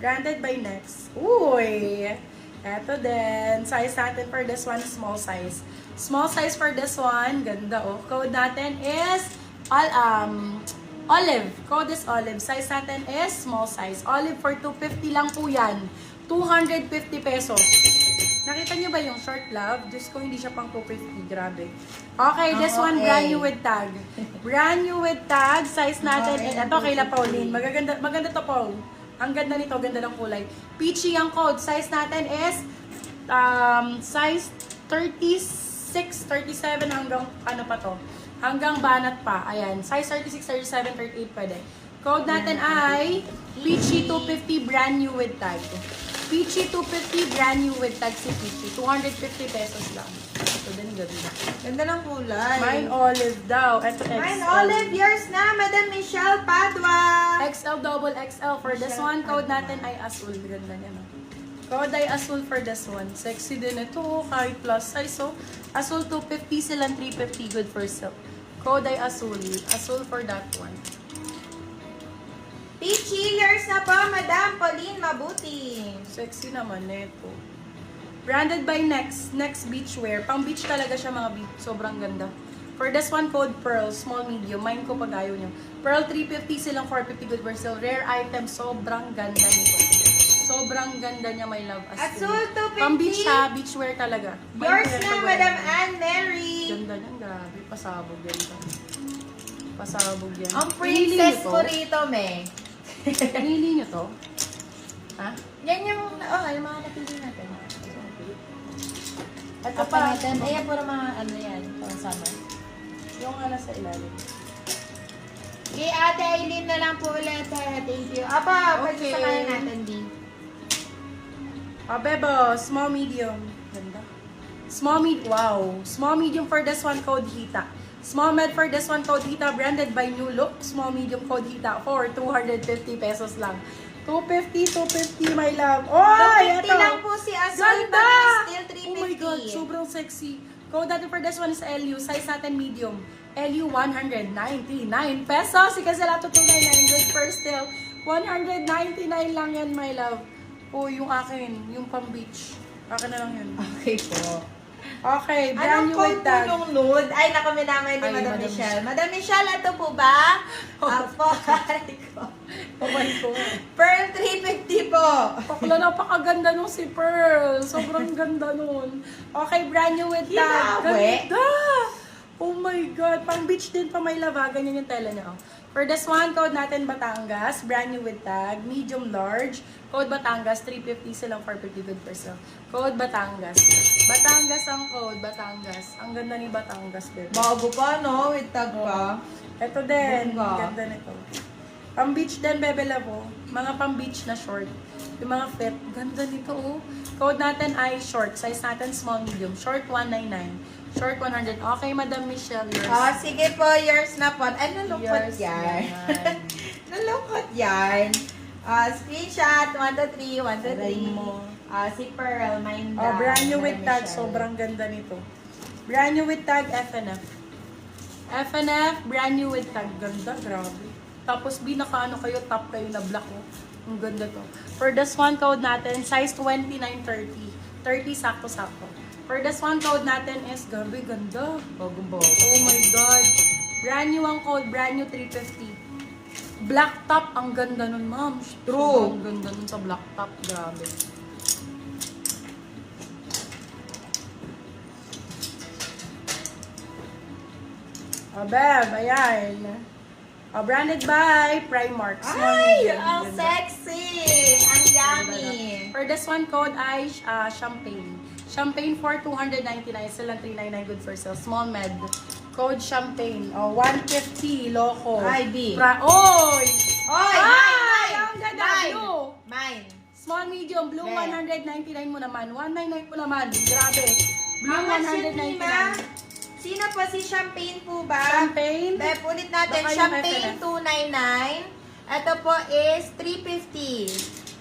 Branded by Next. Uy! Eto din. Size natin for this one, small size. Small size for this one. Ganda oh. Code natin is olive. Code is olive. Size natin is small size. Olive for 250 lang po yan. 250 pesos. Nakita niyo ba yung short love? Diyos ko, hindi siya pang 250. Grabe. Okay, this one, brand new with tag. Brand new with tag. Size natin. Ito, kayla Pauline. Maganda to, Paul. Ang ganda nito. Ganda ng kulay. Peachy ang code. Size natin is size 36, 37 hanggang ano pa to? Hanggang banat pa. Ayan. Size 36, 37, 38 pwede. Code natin ay Peachy 250 brand new with tag. Peachy 250 brand new with tag si Peachy. 250 pesos lang. Ito din ganda. Ganda ng kulay. Mine olive daw. Ito XL. Mine olive, yours na, Madam Michelle Padua. XL double XL. For this one, code natin ay Azul. Ganda niya, no? Code ay Azul for this one. Sexy din ito. Kahit plus size. So, Azul 250 silang 350. Good for silk. Code ay Azul. Azul for that one. Peachy, yours na po, Madam Pauline Mabuti. Sexy naman nito. Branded by Next. Next beachwear. Pang beach talaga siya mga beach. Sobrang ganda. For this one, code Pearl. Small, medium. Mine ko pag ayaw nyo. Pearl 350 silang 450 good for sale. Rare item. Sobrang ganda nito. Sobrang ganda niya, my love. Azul 250. Pang beach ha. Beachwear talaga. Yours na, Madam Anne Mary. Ganda niyan. Grabe. Pasabog yan. Pasabog yan. Ang Pinili princess nyo to? ko rito, me. Pinili nyo to? Ha? Yan yung, yung mga napili natin. Ito Apa pa. natin, ayan puro mga ano yan, pang summer. Yung ano sa ilalim. Kay Ate Aileen na lang po ulit. Thank you. Apa, Okay. pagsasakayan natin, D. Bebo, small, medium. Ganda. Small, wow. Small, medium for this one, code HITA. Small, med for this one, code HITA. Branded by New Look. Small, medium, code HITA for 250 pesos lang. 250, my love. Oh, 250 ito. lang po si Azul. Ganda! Still 350. Oh my God, sobrang sexy. Code natin for this one is LU. Size natin medium. LU 199 pesos. Kasi lahat 299 good per still. 199 lang yan, my love. Oh, yung akin. Yung pang beach. Akin na lang yun. Okay po. Okay, brand Anong new code with po tag. nung nude? Ay, nakaminamay ni Ay, Madam Madam Michelle. Madam Michelle, ito po ba? Apo, ko. Oh my God. Pearl 350 po. Pakla, napakaganda nung si Pearl. Sobrang ganda nun. Okay, brand new with tag. Hinawe. Ganda! Oh my God. Pang beach din pa may lava. Ganyan yung tela niya. Oh. For this one, code natin Batangas. Brand new with tag. Medium large. Code Batangas. 350 silang 450 good per sale. Code Batangas. Batangas ang code. Batangas. Ang ganda ni Batangas, baby. Bago pa, no? With tag pa. Ito din. Bongga. Ganda nito. Pang beach din, bebe labo. Mga pang beach na short. Yung mga fit. Ganda nito, oh. Code natin ay short. Size natin small, medium. Short 199. Short 100. Okay, Madam Michelle, yours. Oh, sige po, yours na po. Ay, nalungkot Yours yan. yan. Nalungkot yan. Screenshot, 1 to 3, 1 to 3. Aray mo. Si Pearl, mine Oh, brand new with Madam tag. Michelle. Sobrang ganda nito. Brand new with tag, FNF. FNF, brand new with tag. Ganda, grabe. Tapos, binaka-ano kayo, top kayo na black, oh. Ang ganda to. For this one, code natin, size 2930. 30, sakto-sakto. For this one, code natin is, gabi, ganda. Bagong-bago. Oh my God. Brand new ang code, brand new 350. Black top, ang ganda nun, ma'am. True. Ang ganda nun sa black top, grabe. Oh, Bev, ayan. Oh, branded by Primark. Small, Ay, medium. ang Ganda. sexy! Ang yummy! For this one, code ay Champagne. Champagne for 299. Silang 399 good for sale. Small med. Code Champagne. Oh, 150. Loco. Ay, B. Oy! Oy, Ay! mine, Ang ganda. mine, Blue. mine. Small, medium. Blue, Be. 199 mo naman. 199 mo naman. Grabe. Blue, How much yun, Nima? 199. Sino po si Champagne po ba? Champagne. Bep, ulit natin. Baka yung Champagne FNF. 299. Ito po is 350.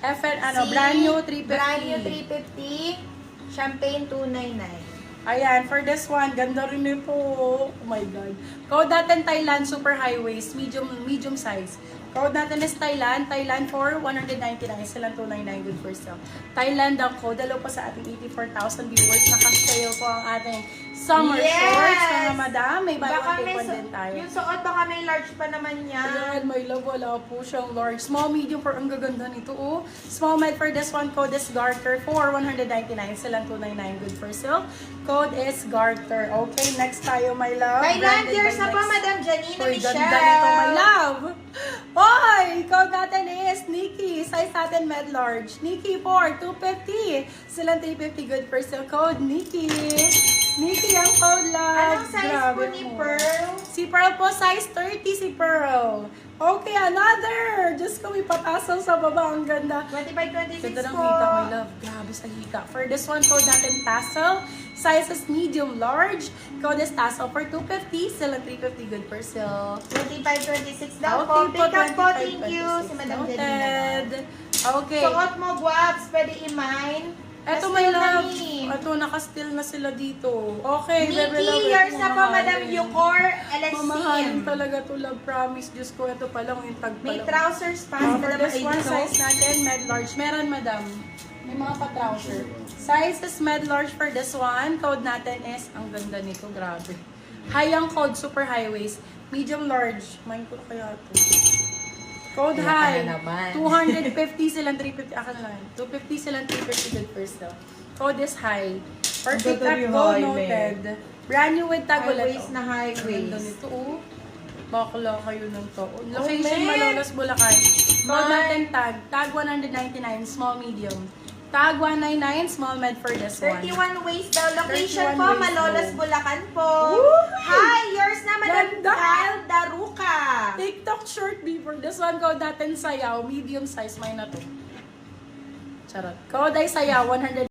FN, Si brand new 350. Brand new 350. Champagne 299. Ayan, for this one, ganda rin nito. Oh my God. Code natin Thailand, super high waist, medium size. Code natin is Thailand. Thailand for 199. Silang 299 good for sale. Thailand ang code. Dalaw pa sa ating 84,000 viewers. Naka-sale po ang ating summer Yes! shorts. Mga madam, may buy Baka one take may one din tayo. yung suot, baka may large pa naman yan. Ayan, my love, wala po siyang large. Small, medium for ang gaganda nito, oh. Small med for this one, code is Garter for 199. Silang 299 good for sale. Code is Garter. Okay, next tayo, my love. Thailand Branded years by na po, Next. Madam Janina Uy, Michelle. ganda nito, my love. Hoy, code natin is Nikki. Size natin med large. Nikki for 250. Silang 350 good for sale. Code Nikki. Nikki ang code, love. Anong size Grabe po ni mo. Pearl? Si Pearl po, size 30 si Pearl. Okay, another. Diyos ko, may patasaw sa baba. Ang ganda. 25-26 Ganda ng po. hita, my love. Grabe sa hita. For this one, code natin tassel. Size is medium large. Code is tassel for 250. Sila 350 good for sale. 25-26 daw po. Okay Pick up po, 25, thank you. 26. Si Madam Janina. Noted. Okay. Suot mo, guwaps. Pwede i-mine. Eto, Mas my yun love. na ni. Eto, nakastill na sila dito. Okay, bebe love. Nikki, yours na po, mamahalin. Madam Yucor Mamahalin LSCM. talaga to, love. Promise. Diyos ko, ito pa lang yung tag pa May lang. trousers pa. For Madam this one, Aidino. size natin, med large. Meron, madam. May mga pa-trouser. Size is med large for this one. Code natin is, ang ganda nito, grabe. High ang code, super high waist. Medium large. Mind ko na kaya ito. Code Kaya ka high. na naman. 250 silang 350. Akin na lang. 250 silang 350 good first sale. Code is high. For Ang pick ganda up, yung go high, noted. Brand new with tag High ulit. waist na high Ang ganda waist. nito, oh. Bakla kayo ng to. Location, man. Malolos, Bulacan. Code Man. natin tag. Tag 199, small, medium. Tag 199, small med for this one. 31 waist daw. Location 31 po, waist Malolos, daw. Bulacan po. Woo! Hi, yours na, Madam Ganda! Kyle Daruka. TikTok short beaver. This one, code natin sayaw. Medium size, may na to. Charot. Code ay sayaw, 100.